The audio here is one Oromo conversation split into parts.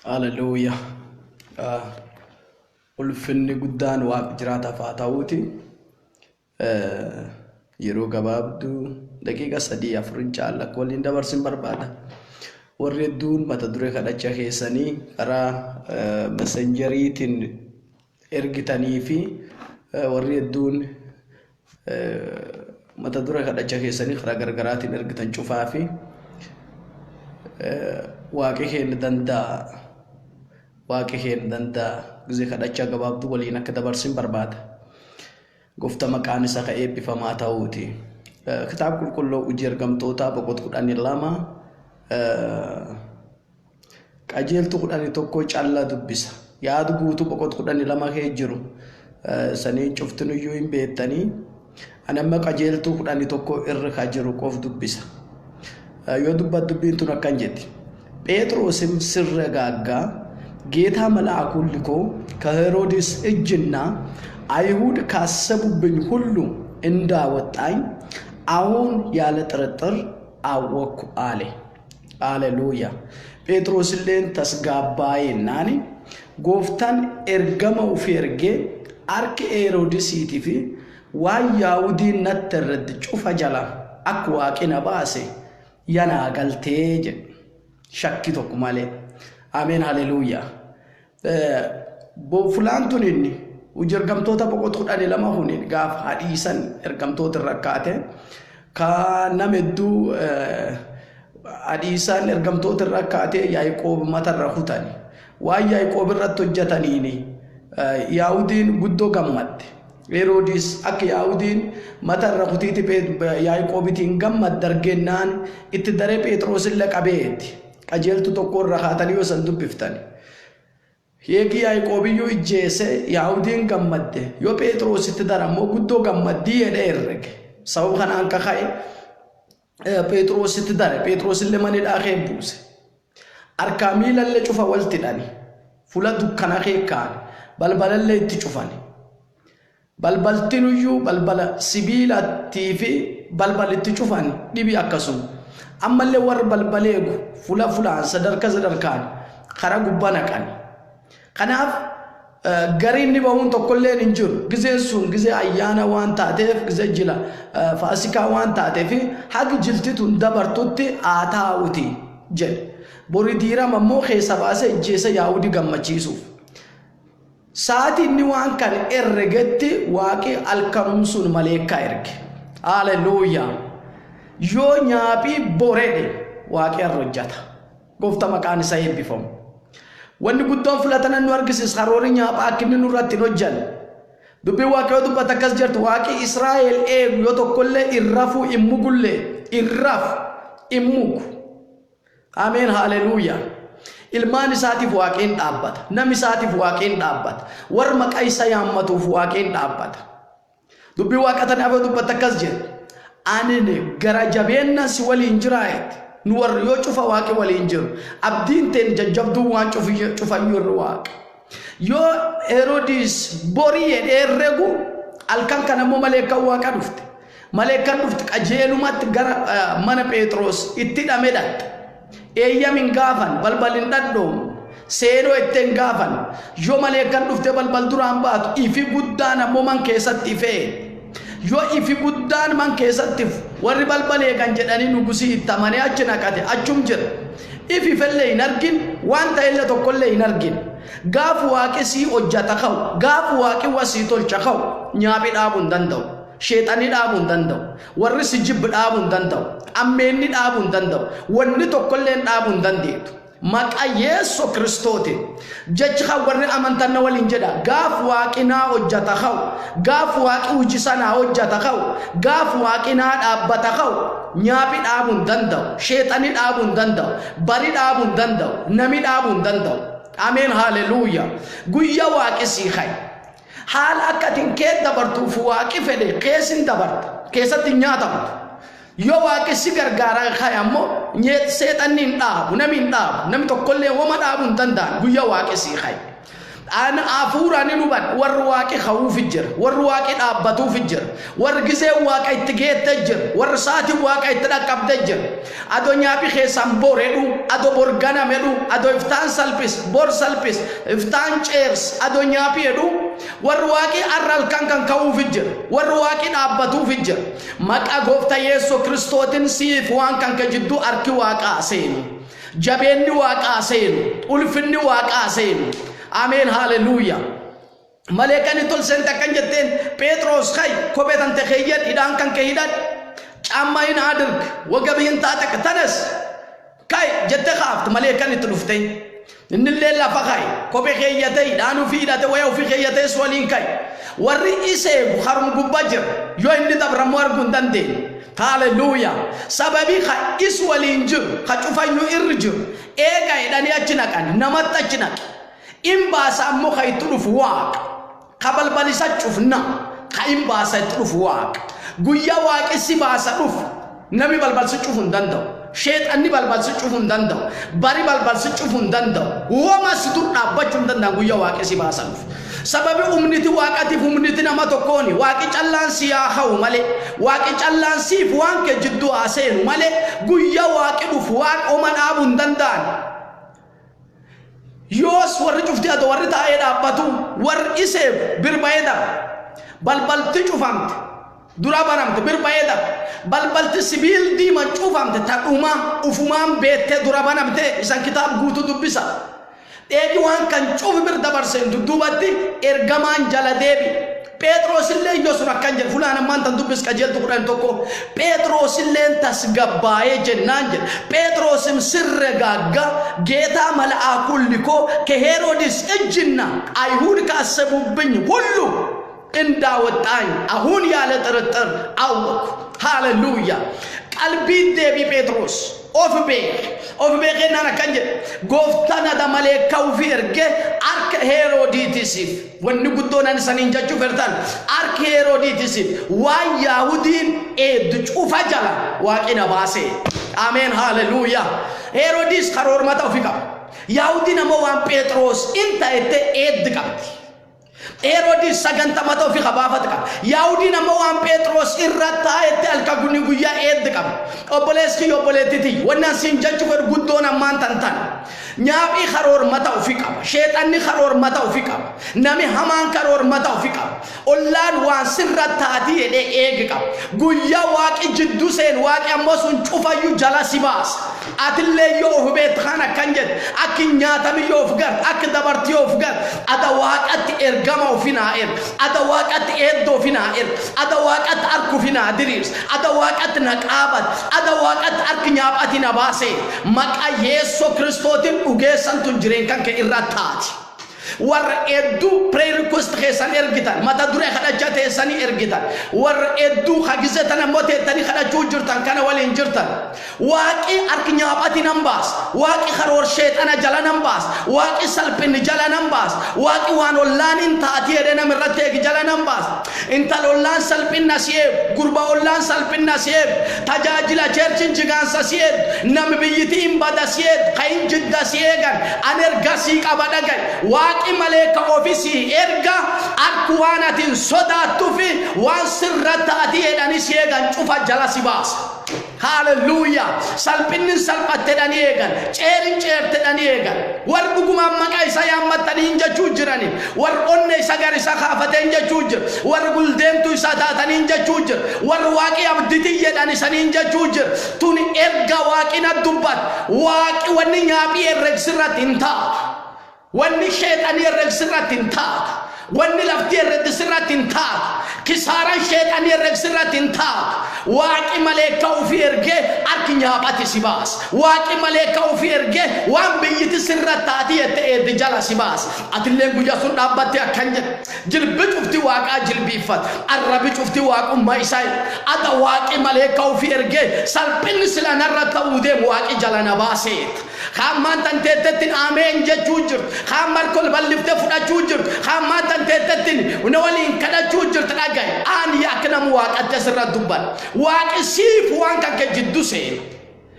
Hallelujah. Ulfinni guddaan Waaqa jiraata faatawuti. Yeroo gabaabduu daqiiqa 3-4 caala waliin dabarsin barbaada. Warri hedduun mata duree kadhachaa keessanii karaa messenjeriitiin ergitanii fi warri hedduun mata duree kadhachaa keessanii karaa gargaraatiin ergitan cufaa fi Waaqi keenya danda'a gisee kadhachaa gabaabduu waliin akka dabarsin barbaada. Gooftaa maqaan isaa ka eebbifamaa ta'uuti. Kitaaba qulqulluu hojii ergamtootaa boqonnaa 12 qajeeltuu 11 callaa dubbisa. Yaada guutuu boqonnaa 12 kee jiru sanii cuftin iyyuu hin beektanii anamma qajeeltuu 11 irra ka jiru qof dubbisa. Yoo dubbiin tun akkan jetti ጴጥሮስም ሲረጋጋ ጌታ መልአኩን ልኮ ከሄሮድስ እጅና አይሁድ ካሰቡብኝ ሁሉ እንዳወጣኝ አሁን ያለ ጥርጥር አወኩ አለ። ሃሌሉያ። ጴጥሮስልን ተስጋባይናኒ ጎፍታን ኤርገመው ፌርጌ አርክ ሄሮድሲቲፊ ዋያውዲ ነተረድ ጩፋ ጀላ አክዋቂና ባሴ ያና ገልቴጅ ሸክቶ ኩማሌ አሜን ሃሌሉያ። ቦፍላንቱን inni hojii ergamtoota boqonnaa 12 gaaf hadiisan ergamtoota rakkaate ka namedduu hadiisan ergamtoota rakkaate Yaaqoob matarra hutani waan Yaaqoob irratti hojjetaniini Yahudiin guddoo gammadde. Heroodis akka Yahudiin matarra hutiiti Yaaqoobitiin gammad dargennaan itti daree Phexrosin laqabeeti qajeeltu tokko irra haatanii yoo san dubbiftani. Yeegi Yaaqoobiyyuu ijjeese Yahudiin gammadde yoo Phexrositti darammoo guddoo gammaddii jedhee herrege. Sababa kanaan kaka'e Phexrositti dare Phexrosillee manidhaa kee buuse. Harkaa miilallee cufa walti dhani fuula dukkana kee kaa'ani balbalallee itti cufani. Balbaltinuyyuu balbala sibiilattii fi balbalitti cufani dhibi akkasuma. Ammallee warra balbaleegu fulaan sadarkaan karaa gubbaa naqani. Kanaaf gariin ni bahuun tokkollee hin jiru. Gizeen sun gizee ayyaana waan taateef gizee jila faasikaa waan taateef hagi jiltituun dabartutti haa taa'uti jedhe. Borii diirama immoo keessa baasee ijjeessa Yaahudii gammachiisuuf. Sa'aatii inni waan kan herregetti Waaqi halkanum sun maleekkaa erge. Haleluuyaa. Yoo nyaaphii boreedhe Waaqi hojjeta. Gooftaa maqaan isaa eebbifamu. Wanni guddoon filatan nu argisiis haroori nyaaphaa akka inni nurratti hin hojjanne. Dubbii Waaqayyoo dubbata akkas jirtu Waaqi Israa'el eegu yoo tokkollee irrafu hin mugullee irrafu hin mugu. Ameen haleluuyaa. Ilmaan isaatiif Waaqeen dhaabbata. Namni isaatiif Waaqeen dhaabbata. Warra maqaa isaa yaammatuuf Waaqeen dhaabbata. Dubbii Waaqatan afee dubbata akkas jedhu. Ani gara jabeenna si waliin jiraayet. Nu warri yoo cufa Waaqi waliin jiru. Abdiin teen jajjabduu waan cufayyuu irra Waaqa. Yoo Heroodis borii jedhee herregu halkan kanammoo maleekan Waaqa dhufte. Maleekan dhufte qajeelumatti gara mana Phexros itti hidhamee dhaqxe. Eeyyamin gaafan balbalin dhadhoomu seenoo ittiin gaafan yoo maleekan dhufte balbal duraan baatu ifi guddaan ammoo man keessatti ifee yoo ifi guddaan man keessatti warri balbaleekan jedhanii nugusii ittamanii achi naqate achum jira ifi fellee hin argin waan ta'ellee tokkollee hin argin gaafu Waaqi sii hojjata ka'u gaafu Waaqi wasii tolcha ka'u nyaaphi dhaabuu hin danda'u. Sheexanii dhaabuu hin danda'u. Warri si jibbi dhaabuu hin danda'u. Ammeenni dhaabuu hin danda'u. Wanni tokkollee dhaabuu hin dandeetu. Maqaa Yesuus Kiristootiin jechi kan warri amantan waliin jedha gaaf Waaqi naa hojjata ka'u gaaf Waaqi hojii sanaa hojjata ka'u gaaf Waaqi naa dhaabbata ka'u nyaaphi dhaabuu hin danda'u. Sheexanii dhaabuu hin danda'u. Bari dhaabuu hin danda'u. Nami dhaabuu hin danda'u. Ameen haleluuyaa. Guyyaa Waaqi sii ka'e. Haal akkatiin kee dabartuuf Waaqi fedhe keessin dabarta keessatti nyaatamtu yoo Waaqi si gargaaraa ka'e ammoo seexanni hin dhaabu namni hin dhaabu namni tokkollee wama dhaabuu hin danda'an guyyaa Waaqi sii ka'e. أنا أفوراني نبات ورواقي خوف الجر ورواقي أبطو في الجر ورقزي واقعي تجيت تجر ورساتي واقعي تنقب تجر أدو نيابي خيسان بوريدو أدو بورغانا ميدو أدو افتان سلبس بور سلبس افتان چيرس أدو نيابي يدو ورواقي أرال كان خوف الجر ورواقي أبطو في الجر مكا غوفتا يسو كريستوتين سيف وان كان كجدو أركي واقع سينو جابيني واقع سينو ألفني واقع سينو آمين هاليلويا ملائكة نتول سنتا كان جتين بيتروس خي كوبيتان تخيّت إدان كان كهيدات أما إن عدلك وقبين تاتك تنس كاي جت خافت ملائكة نتلفتين إن الليل فخاي كوبي خيّتي دانو في إدات ويو في خيّتي سوالين كاي والرئيسي بخارم قباجر يو إندي دبر موار قندان هاليلويا سببي خا إسوالين جو خشوفا يو إرجو إيغا إداني أجنك نمت أجنك إن باسا مخا يتلف واق قبل بلسا تشوفنا خاين باسا يتلف واق قويا واق إسي باسا رف نبي بالبالس تشوفون دندو شيطان بالبالس تشوفون دندو باري بالبالس تشوفون دندو وما سدورنا بچون دندو قويا واق إسي باسا رف سبب أمنيتي واقعتي فمنيتي نما تكوني واقع جلان سياخو مالي واقع جلان سيف وانك جدو آسين مالي قويا واق رف واق ومن آبون دندان يوس ورجفتي أدو ورتا أيدا أبطو ور إسيب بربايدا بل تشوفامت درابانامت بربايدا بل تسبيل دي ما تشوفامت تقوما أفمام بيت درابانامت إسان كتاب قوتو دبسا إيجي وان كان تشوف بردبار سندو دوباتي إرغمان جلديبي Petros illee yoo sun akkan jedhu fulaan ammaan tan dubbis qajeeltu kudhan tokko Petros illee tasgabbaa'ee jennaan jedhe Petrosim sirre gaagga ጌታ መልአኩን ልኮ ከሄሮድስ እጅና አይሁድ ካሰቡብኝ ሁሉ እንዳወጣኝ አሁን ያለ ጥርጥር አወቅሁ። ሃሌሉያ ቀልቢ ደቢ ጴጥሮስ ኦፍ ቤከና ነከንጀ ጎፍታና ደማሌካው ፊርገ አርክ ሄሮዲቲሲፍ ወን ጉዶናን ሰኒንጃቹ ፈርታን አርክ ሄሮዲቲሲፍ ዋያሁዲን ኤድ ጩፋ ጃላ ዋቂና ባሴ አሜን ሃሌሉያ ሄሮዲስ ከሮርማታው ፊካ ያሁዲ ነመዋን ጴጥሮስ እንታይተ ኤድ ቀብቲ Herodis saganta mato fi khabafat ka Yahudi namawan Petros irrata ette alkaguni guya ed kam oboleski oboletiti wannan sinjaju ko guddona mantantan nyabi kharor mata fi ka shaytan ni kharor mata fi ka nami haman kharor mata fi ka ollan wa sirrata di ede eg ka guya waqi jiddu sen waqi amosun chufayu jala sibas atille yo hubet khana kanjet akinya tami yo fgar ak dabarti yo fgar ada waqat ergama وفينا ada waqat eddo fina ada waqat arku fina diris ada waqat naqabat ada waqat arknyabatina base maqa yeso kristotin ugeesantun jireen kan ke irratati war eddu prayer request khesan ergitan mata dure khadajate sani ergitan war eddu khagizatan mote tani khadaju jirtan kana walin jirtan waqi arknyabati nambas waqi kharor shaytana jala nambas waqi salpin jala nambas waqi wanollan intati edena mirate jala nambas intalollan salpin nasib gurba ollan salpin nasib tajajila churchin jigan sasib nambiyiti imbada siyed khain jidda siyegan anergasi qabadagan waqi ملائكة أوفيسي إرجع أكواناتين صدا توفي وانسرتا أديه داني سيجان شوفا جلاسي باس هاللويا سالبين سالبات تدانيجان شيرين شير تدانيجان وربكم أما كايسا يامات تنينجا جوجراني ورقوني ساقاري ساقافة تنينجا جوجر ورقل ديم توي ساتا تنينجا جوجر ورواقي أبدتي يداني سنينجا جوجر توني إرجع واقي ندوبات واقي ونيابي إرقسرات انتا واني شيطان يرق سرات انتاك واني لفتي يرق سرات انتاك كسارا شيطان يرق سرات انتاك واقي ملائكة وفي ارجه ارك نياباتي سباس واقي ملائكة وفي ارجه وان بيتي سرات تاتي يتئد جالا سباس اتلين بجا سن ناباتي اكنجت جلبت وفتي واقع جلبي فات الربي وفتي واقع مايساي ادا واقي ملائكة وفي ارجه سالبين سلا نرتا وديم واقي جالا نباسيت خامان تنتتتن آمين جوجر خامر كل بلفت فدا جوجر خامان تنتتتن ونولين كدا جوجر تلاقي آن يأكنا مواقع تسرى دبان واقع سيف وانكا كجدو سين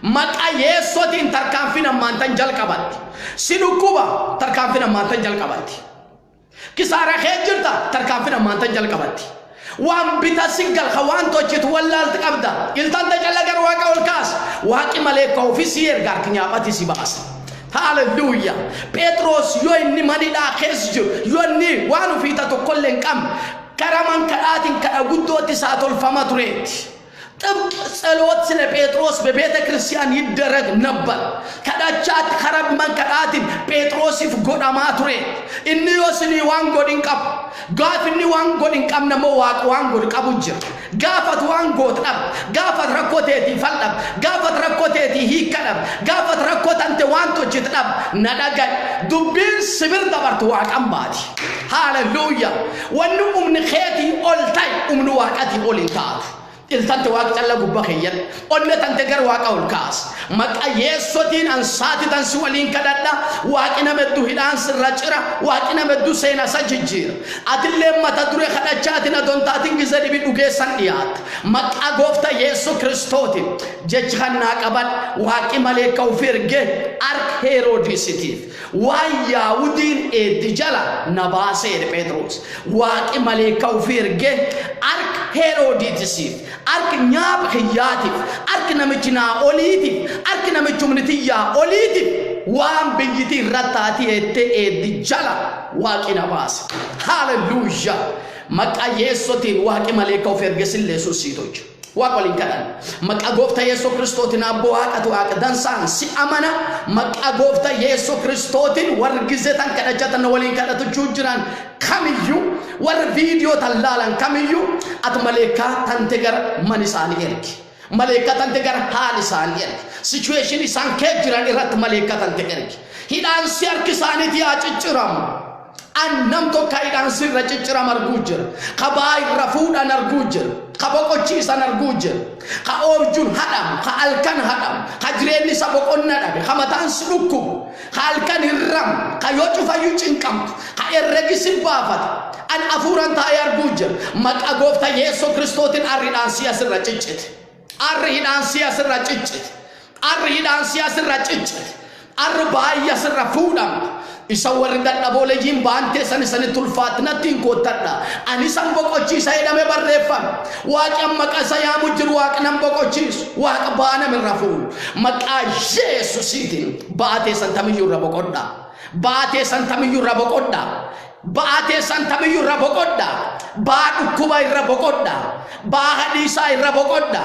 مكا يسوتين تركان فينا مانتن جل كبات سينو كوبا تركان فينا مانتن جل كبات كسارة خيجرتا تركافنا ما تنجل كبتي وان بيتا سنجل خوان توجت ولا تقبدا يلتان تجلا غرواكا والكاس واقي ملك اوفيسير غار كنياباتي سيباس هاليلويا بيتروس يوني ماني لا خيسجو يوني وانو فيتا تو كلن كام كرمان كراتين كغدوتي ساتول فماتريت طب صلوت سለ ጴጥሮስ በቤተ ክርስቲያን ይደረግ ነበር ከዳቻት ከረብ መንከራትን ጴጥሮስ ይፍ ጎዳማቱሬ እንዮስኒ ዋንጎድን ቀብ ጋፍኒ ዋንጎድን ቀብ ነሞ ዋንጎድ ቀቡጅ ጋፈት ዋንጎድ ቀብ ጋፈት ረኮቴቲ ፈልቀብ ጋፈት ረኮቴቲ ሂከለብ ጋፈት ረኮታንተ ዋንቶች ተጠብ ነዳጋ ዱቢን ስብር ደበርቱ ዋቀምባቲ ሃሌሉያ ወንኡም ንኸቲ ኦልታይ ኡምኑ ዋቀቲ ኦሊንታቱ التانت واقع الله ببخيل قلنا تنتجر واقع الكاس مكا يسوتين أنساتي تنسولين كذا واقع نمدو هدان سرّجرة واقع نمدو سينا سججير أدلة ما تدري خدشاتنا دون تاتين جزء بيدوجي سنيات مكا غوفتا يسوع كريستوتين ججخنا كبار واقع ملك وفرجة أرك هيروديسيتيف ويا ودين إدجالا نباسير بيتروس واقع ملك وفرجة أرك هيروديسيتيف أرك نياب خياتيف أرك نمجنا أوليتيف أرك نمجمنتيا أوليتيف وام بيجي رتاتي إدجالا واقع نباس هاللويا مكا يسوتين واقع ملك وفرجة سلسوسيتوج واقولين كذا مكا غوفتا يسوع كريستوتين أبوها كتواك دانسان سي أمانة مكا غوفتا يسوع كريستوتين ورجزتان كذا جتنا ولين كذا تجوجران كميو ور فيديو تلالان كميو أتملكا تنتجر منساني إرك ملكا تنتجر حالساني إرك situation إسان كجران إرات ملكا تنتجر هيدان سير كساني تيا تجرام أنم تو كايدان سير تجرام أرجوجر كباي رفود أن أرجوجر كبوكوتشي سان أرجوجر كأوجون هدم كألكان هدم كجريني سبوكون ندم كمتان سلوكو كألكان الرام كيوتشوفا يوتشينكام كأرجيسين بافت أن أفوران تاير بوجر مك أغوفتا يسوع كريستوتين أريدانسيا سرّجيت أريدانسيا سرّجيت أريدانسيا سرّجيت أربايا سرّفودام isawar dan boleh jimbante sana tulfat natin ko tadda ani sambokochi saya dame barrefam waqam maka saya mujur waqnam bokochi waqbana min raful maka Jesus itin baate santamiyu rabokodda baate santamiyu rabokodda baate santamiyu rabokodda ba dukubai rabokodda ba hadisai rabokodda